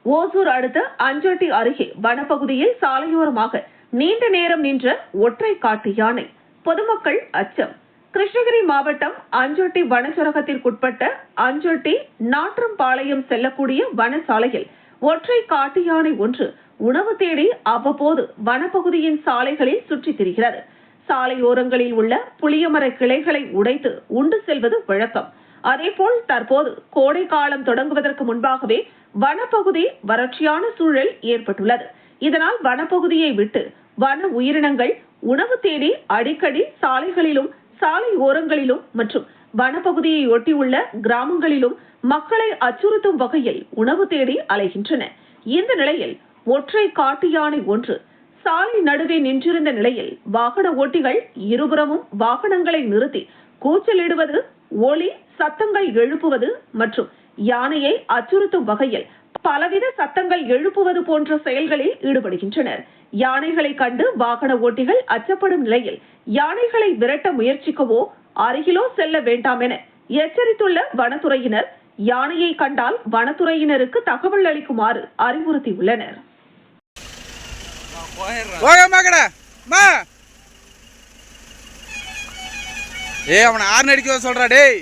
ஓசூர் அடுத்த அஞ்சட்டி அருகே வனப்பகுதியில் சாலையோரமாக நீண்ட நேரம் நின்ற ஒற்றை காட்டு யானை. பொதுமக்கள் அச்சம். கிருஷ்ணகிரி மாவட்டம் அஞ்சட்டி வனச்சரகத்திற்குட்பட்ட அஞ்சட்டி நாற்றம்பாளையம் செல்லக்கூடிய வனசாலையில் ஒற்றை காட்டு யானை ஒன்று உணவு தேடி அவ்வப்போது வனப்பகுதியின் சாலைகளில் சுற்றித் திரிகிறது. சாலையோரங்களில் உள்ள புளியமர கிளைகளை உடைத்து உண்டு செல்வது வழக்கம். அதேபோல் தற்போது கோடை காலம் தொடங்குவதற்கு முன்பாகவே வனப்பகுதி வறட்சியான சூழல் ஏற்பட்டுள்ளது. இதனால் வனப்பகுதியை விட்டு வன உயிரினங்கள் உணவு தேடி அடிக்கடி சாலைகளிலும் சாலை ஓரங்களிலும் மற்றும் வனப்பகுதியை ஒட்டியுள்ள கிராமங்களிலும் மக்களை அச்சுறுத்தும் வகையில் உணவு தேடி அலைகின்றன. இந்த நிலையில் ஒற்றை காட்டு யானை ஒன்று சாலை நடுவே நின்றிருந்த நிலையில் வாகன ஓட்டிகள் இருபுறமும் வாகனங்களை நிறுத்தி கூச்சலிடுவது, ஒலி சத்தங்கள் எழுப்புவது மற்றும் யானையை அச்சுறுத்தும் வகையில் பலவித சத்தங்கள் எழுப்புவது போன்ற செயல்களில் ஈடுபடுகின்றனர். யானைகளை கண்டு வாகன ஓட்டிகள் அச்சப்படும் நிலையில் யானைகளை விரட்ட முயற்சிக்கவோ அருகிலோ செல்ல வேண்டாம் என எச்சரித்துள்ள வனத்துறையினர் யானையை கண்டால் வனத்துறையினருக்கு தகவல் அளிக்குமாறு அறிவுறுத்தியுள்ளனர். அவனை ஆறு அடிக்க சொல்றா டேய்.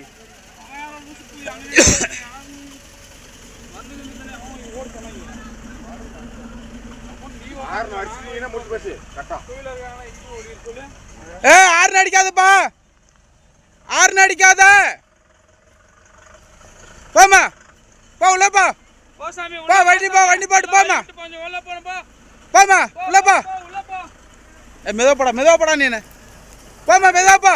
ஆறு அடிக்காதப்பா, ஆறு அடிக்காத. போமா போ உள்ளப்பா, போ வண்டி போ, வண்டி போட்டு போமா, போமா உள்ளப்பா. மெதுவா போடா, மெதுவா போடா, நீ போமா மெதுவா போ.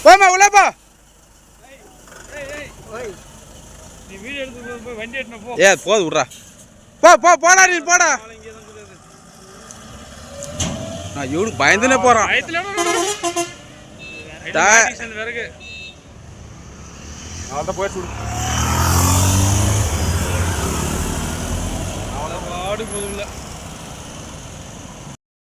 போமா உள்ளப்பா. ஏ போது விட்றா, போ போ போடா, நீ போடா. நான் இவனுக்கு பயந்துனே போறான். போயிட்டு